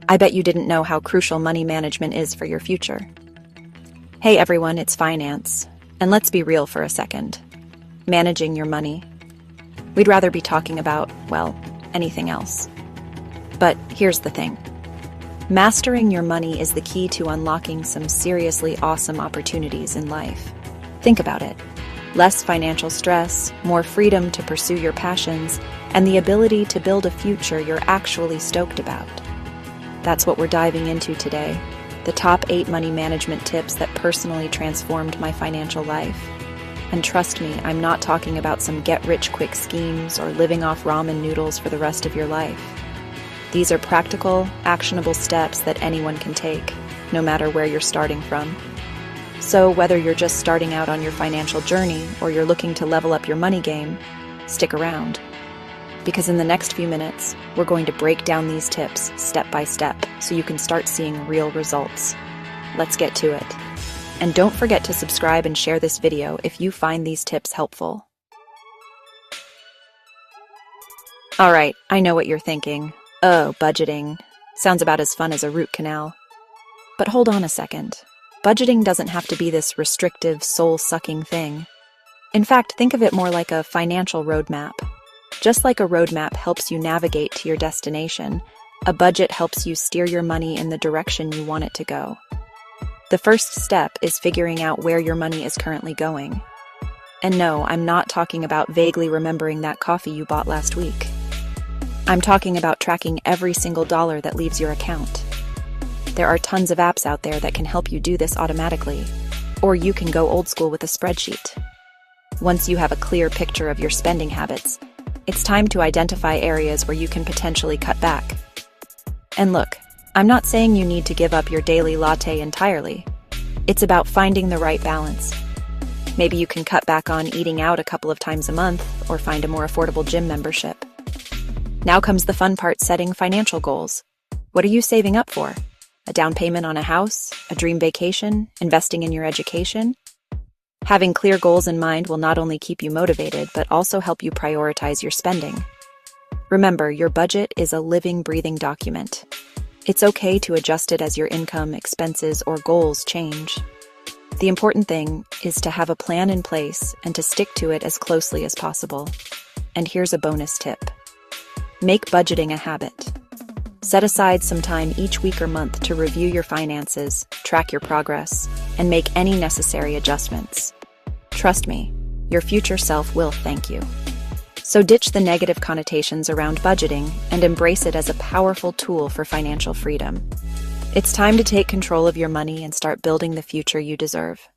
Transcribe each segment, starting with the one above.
I bet you didn't know how crucial money management is for your future. Hey everyone, it's finance. And let's be real for a second. Managing your money. We'd rather be talking about, well, anything else. But here's the thing. Mastering your money is the key to unlocking some seriously awesome opportunities in life. Think about it. Less financial stress, more freedom to pursue your passions, and the ability to build a future you're actually stoked about. That's what we're diving into today. The top 8 money management tips that personally transformed my financial life. And trust me, I'm not talking about some get-rich-quick schemes or living off ramen noodles for the rest of your life. These are practical, actionable steps that anyone can take, no matter where you're starting from. So whether you're just starting out on your financial journey or you're looking to level up your money game, stick around. Because in the next few minutes, we're going to break down these tips step by step so you can start seeing real results. Let's get to it. And don't forget to subscribe and share this video if you find these tips helpful. Alright, I know what you're thinking. Oh, budgeting. Sounds about as fun as a root canal. But hold on a second. Budgeting doesn't have to be this restrictive, soul-sucking thing. In fact, think of it more like a financial roadmap. Just like a roadmap helps you navigate to your destination, a budget helps you steer your money in the direction you want it to go. The first step is figuring out where your money is currently going. And no, I'm not talking about vaguely remembering that coffee you bought last week. I'm talking about tracking every single dollar that leaves your account. There are tons of apps out there that can help you do this automatically, or you can go old school with a spreadsheet. Once you have a clear picture of your spending habits, it's time to identify areas where you can potentially cut back. And look, I'm not saying you need to give up your daily latte entirely. It's about finding the right balance. Maybe you can cut back on eating out a couple of times a month or find a more affordable gym membership. Now comes the fun part: setting financial goals. What are you saving up for? A down payment on a house? A dream vacation? Investing in your education? Having clear goals in mind will not only keep you motivated, but also help you prioritize your spending. Remember, your budget is a living, breathing document. It's okay to adjust it as your income, expenses, or goals change. The important thing is to have a plan in place and to stick to it as closely as possible. And here's a bonus tip. Make budgeting a habit. Set aside some time each week or month to review your finances, track your progress, and make any necessary adjustments. Trust me, your future self will thank you. So ditch the negative connotations around budgeting and embrace it as a powerful tool for financial freedom. It's time to take control of your money and start building the future you deserve.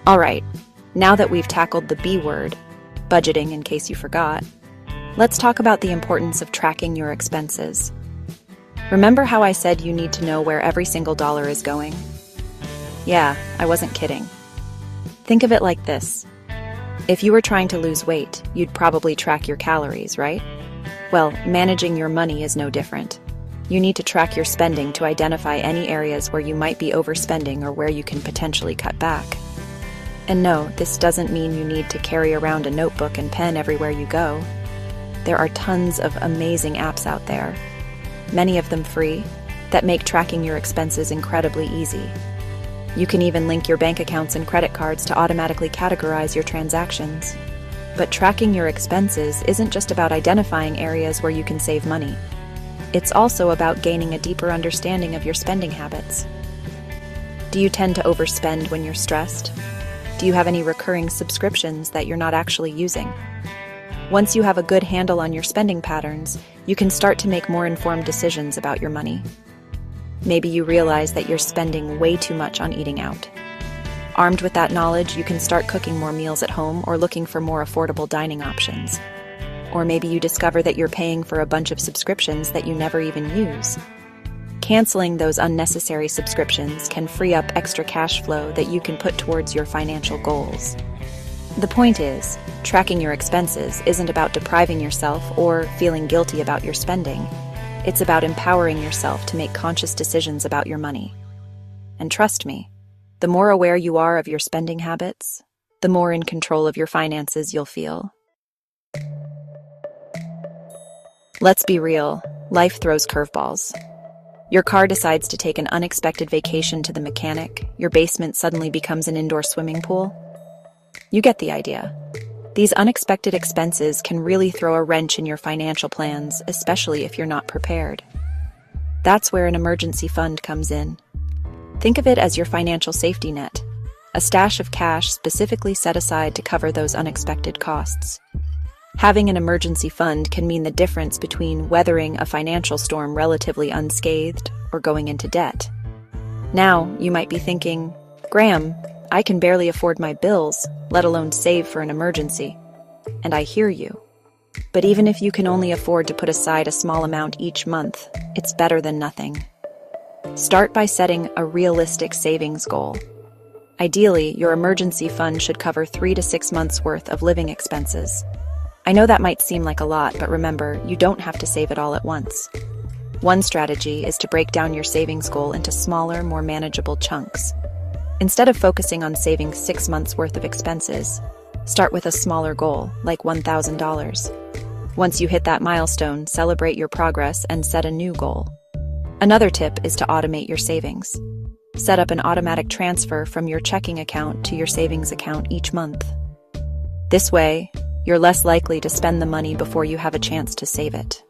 Alright, now that we've tackled the B word, budgeting in case you forgot, let's talk about the importance of tracking your expenses. Remember how I said you need to know where every single dollar is going? Yeah, I wasn't kidding. Think of it like this. If you were trying to lose weight, you'd probably track your calories, right? Well, managing your money is no different. You need to track your spending to identify any areas where you might be overspending or where you can potentially cut back. And no, this doesn't mean you need to carry around a notebook and pen everywhere you go. There are tons of amazing apps out there, many of them free, that make tracking your expenses incredibly easy. You can even link your bank accounts and credit cards to automatically categorize your transactions. But tracking your expenses isn't just about identifying areas where you can save money. It's also about gaining a deeper understanding of your spending habits. Do you tend to overspend when you're stressed? Do you have any recurring subscriptions that you're not actually using? Once you have a good handle on your spending patterns, you can start to make more informed decisions about your money. Maybe you realize that you're spending way too much on eating out. Armed with that knowledge, you can start cooking more meals at home or looking for more affordable dining options. Or maybe you discover that you're paying for a bunch of subscriptions that you never even use. Canceling those unnecessary subscriptions can free up extra cash flow that you can put towards your financial goals. The point is, tracking your expenses isn't about depriving yourself or feeling guilty about your spending. It's about empowering yourself to make conscious decisions about your money. And trust me, the more aware you are of your spending habits, the more in control of your finances you'll feel. Let's be real, life throws curveballs. Your car decides to take an unexpected vacation to the mechanic, your basement suddenly becomes an indoor swimming pool. You get the idea. These unexpected expenses can really throw a wrench in your financial plans, especially if you're not prepared. That's where an emergency fund comes in. Think of it as your financial safety net, a stash of cash specifically set aside to cover those unexpected costs. Having an emergency fund can mean the difference between weathering a financial storm relatively unscathed or going into debt. Now, you might be thinking, Graham, I can barely afford my bills, let alone save for an emergency. And I hear you. But even if you can only afford to put aside a small amount each month, it's better than nothing. Start by setting a realistic savings goal. Ideally, your emergency fund should cover 3 to 6 months' worth of living expenses. I know that might seem like a lot, but remember, you don't have to save it all at once. One strategy is to break down your savings goal into smaller, more manageable chunks. Instead of focusing on saving 6 months' worth of expenses, start with a smaller goal, like $1,000. Once you hit that milestone, celebrate your progress and set a new goal. Another tip is to automate your savings. Set up an automatic transfer from your checking account to your savings account each month. This way, you're less likely to spend the money before you have a chance to save it.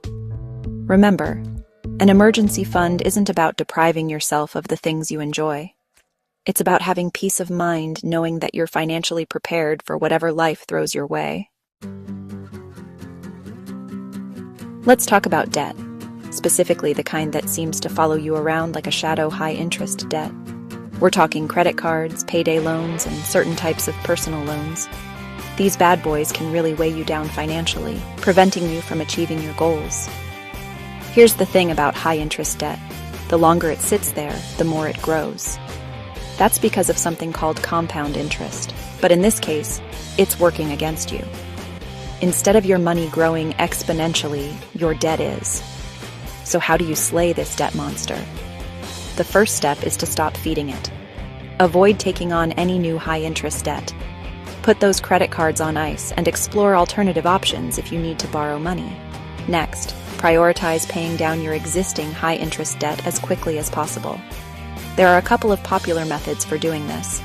Remember, an emergency fund isn't about depriving yourself of the things you enjoy. It's about having peace of mind knowing that you're financially prepared for whatever life throws your way. Let's talk about debt, specifically the kind that seems to follow you around like a shadow high-interest debt. We're talking credit cards, payday loans, and certain types of personal loans. These bad boys can really weigh you down financially, preventing you from achieving your goals. Here's the thing about high-interest debt. The longer it sits there, the more it grows. That's because of something called compound interest, but in this case, it's working against you. Instead of your money growing exponentially, your debt is. So how do you slay this debt monster? The first step is to stop feeding it. Avoid taking on any new high-interest debt. Put those credit cards on ice and explore alternative options if you need to borrow money. Next, prioritize paying down your existing high-interest debt as quickly as possible. There are a couple of popular methods for doing this: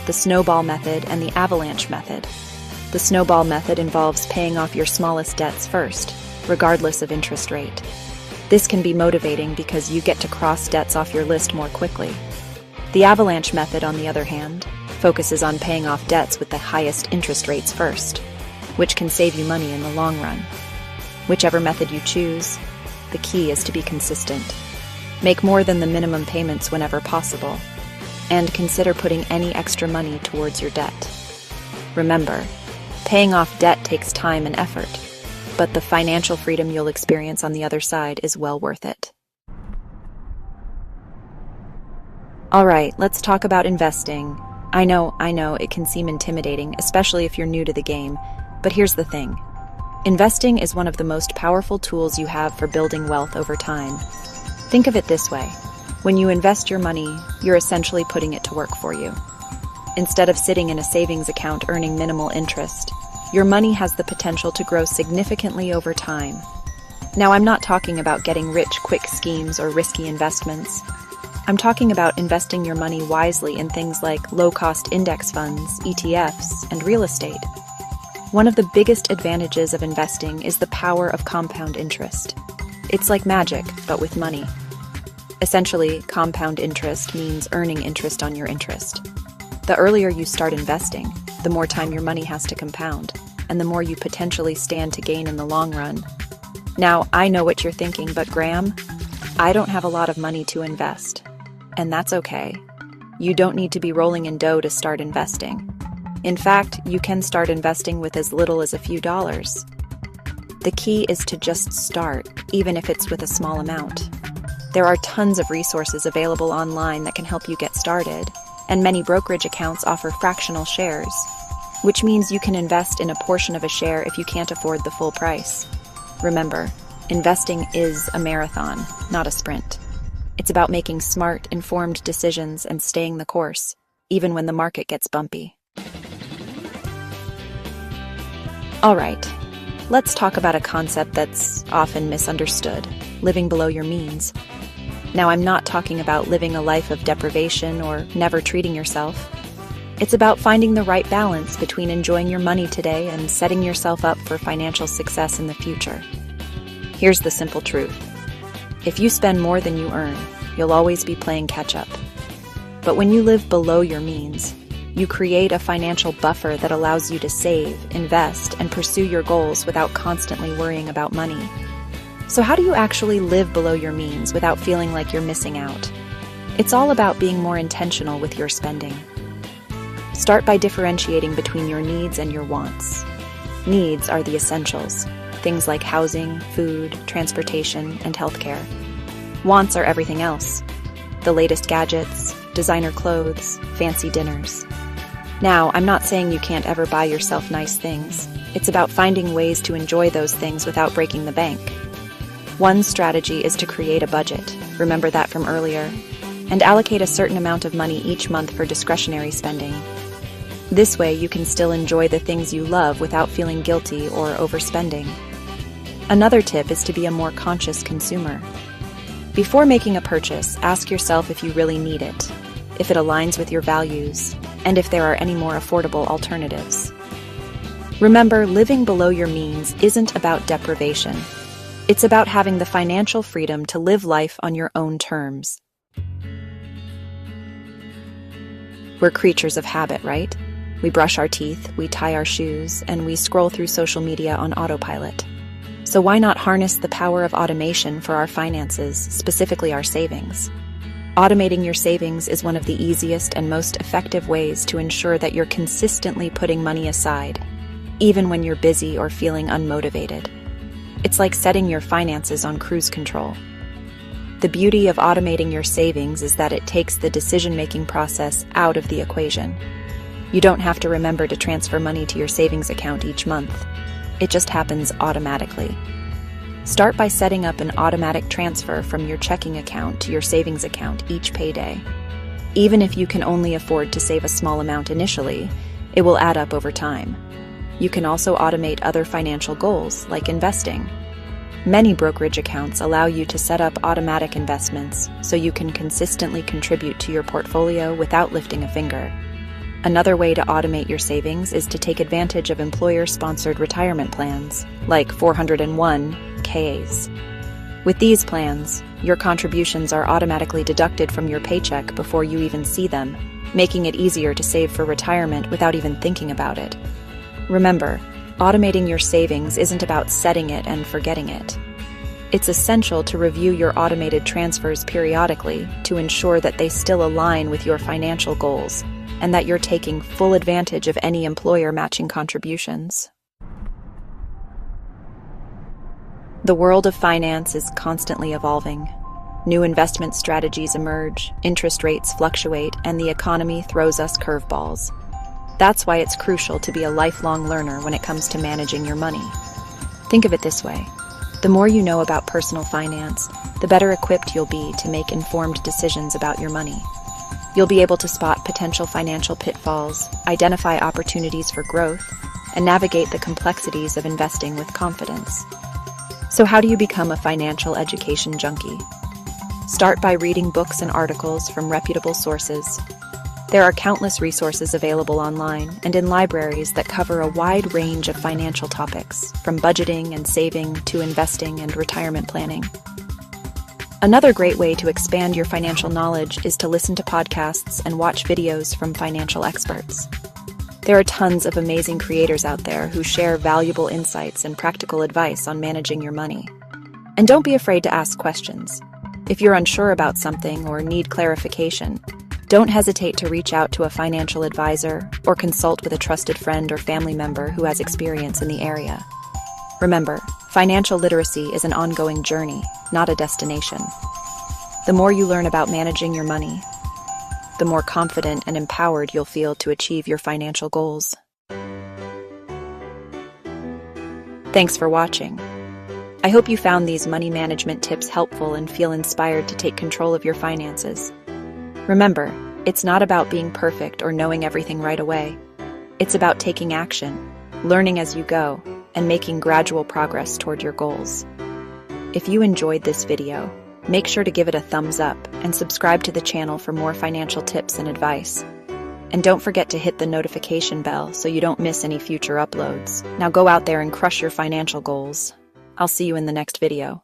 the snowball method and the avalanche method. The snowball method involves paying off your smallest debts first, regardless of interest rate. This can be motivating because you get to cross debts off your list more quickly. The avalanche method, on the other hand, focuses on paying off debts with the highest interest rates first, which can save you money in the long run. Whichever method you choose, the key is to be consistent. Make more than the minimum payments whenever possible, and consider putting any extra money towards your debt. Remember, paying off debt takes time and effort, but the financial freedom you'll experience on the other side is well worth it. All right, let's talk about investing. I know, it can seem intimidating, especially if you're new to the game, but here's the thing. Investing is one of the most powerful tools you have for building wealth over time. Think of it this way. When you invest your money, you're essentially putting it to work for you. Instead of sitting in a savings account earning minimal interest, your money has the potential to grow significantly over time. Now, I'm not talking about getting rich quick schemes or risky investments. I'm talking about investing your money wisely in things like low-cost index funds, ETFs, and real estate. One of the biggest advantages of investing is the power of compound interest. It's like magic, but with money. Essentially, compound interest means earning interest on your interest. The earlier you start investing, the more time your money has to compound, and the more you potentially stand to gain in the long run. Now, I know what you're thinking, but Graham, I don't have a lot of money to invest. And that's okay. You don't need to be rolling in dough to start investing. In fact, you can start investing with as little as a few dollars. The key is to just start, even if it's with a small amount. There are tons of resources available online that can help you get started, and many brokerage accounts offer fractional shares, which means you can invest in a portion of a share if you can't afford the full price. Remember, investing is a marathon, not a sprint. It's about making smart, informed decisions and staying the course, even when the market gets bumpy. All right, let's talk about a concept that's often misunderstood: living below your means. Now, I'm not talking about living a life of deprivation or never treating yourself. It's about finding the right balance between enjoying your money today and setting yourself up for financial success in the future. Here's the simple truth. If you spend more than you earn, you'll always be playing catch-up. But when you live below your means, you create a financial buffer that allows you to save, invest, and pursue your goals without constantly worrying about money. So how do you actually live below your means without feeling like you're missing out? It's all about being more intentional with your spending. Start by differentiating between your needs and your wants. Needs are the essentials, things like housing, food, transportation, and healthcare. Wants are everything else: the latest gadgets, designer clothes, fancy dinners. Now, I'm not saying you can't ever buy yourself nice things. It's about finding ways to enjoy those things without breaking the bank. One strategy is to create a budget, remember that from earlier, and allocate a certain amount of money each month for discretionary spending. This way, you can still enjoy the things you love without feeling guilty or overspending. Another tip is to be a more conscious consumer. Before making a purchase, ask yourself if you really need it, if it aligns with your values, and if there are any more affordable alternatives. Remember, living below your means isn't about deprivation. It's about having the financial freedom to live life on your own terms. We're creatures of habit, right? We brush our teeth, we tie our shoes, and we scroll through social media on autopilot. So why not harness the power of automation for our finances, specifically our savings? Automating your savings is one of the easiest and most effective ways to ensure that you're consistently putting money aside, even when you're busy or feeling unmotivated. It's like setting your finances on cruise control. The beauty of automating your savings is that it takes the decision-making process out of the equation. You don't have to remember to transfer money to your savings account each month. It just happens automatically. Start by setting up an automatic transfer from your checking account to your savings account each payday. Even if you can only afford to save a small amount initially, it will add up over time. You can also automate other financial goals, like investing. Many brokerage accounts allow you to set up automatic investments so you can consistently contribute to your portfolio without lifting a finger. Another way to automate your savings is to take advantage of employer-sponsored retirement plans, like 401(k)s. With these plans, your contributions are automatically deducted from your paycheck before you even see them, making it easier to save for retirement without even thinking about it. Remember, automating your savings isn't about setting it and forgetting it. It's essential to review your automated transfers periodically to ensure that they still align with your financial goals and that you're taking full advantage of any employer matching contributions. The world of finance is constantly evolving. New investment strategies emerge, interest rates fluctuate, and the economy throws us curveballs. That's why it's crucial to be a lifelong learner when it comes to managing your money. Think of it this way. The more you know about personal finance, the better equipped you'll be to make informed decisions about your money. You'll be able to spot potential financial pitfalls, identify opportunities for growth, and navigate the complexities of investing with confidence. So how do you become a financial education junkie? Start by reading books and articles from reputable sources. There are countless resources available online and in libraries that cover a wide range of financial topics, from budgeting and saving to investing and retirement planning. Another great way to expand your financial knowledge is to listen to podcasts and watch videos from financial experts. There are tons of amazing creators out there who share valuable insights and practical advice on managing your money. And don't be afraid to ask questions. If you're unsure about something or need clarification, don't hesitate to reach out to a financial advisor or consult with a trusted friend or family member who has experience in the area. Remember, financial literacy is an ongoing journey, not a destination. The more you learn about managing your money, the more confident and empowered you'll feel to achieve your financial goals. Thanks for watching. I hope you found these money management tips helpful and feel inspired to take control of your finances. Remember, it's not about being perfect or knowing everything right away. It's about taking action, learning as you go, and making gradual progress toward your goals. If you enjoyed this video, make sure to give it a thumbs up and subscribe to the channel for more financial tips and advice. And don't forget to hit the notification bell so you don't miss any future uploads. Now go out there and crush your financial goals. I'll see you in the next video.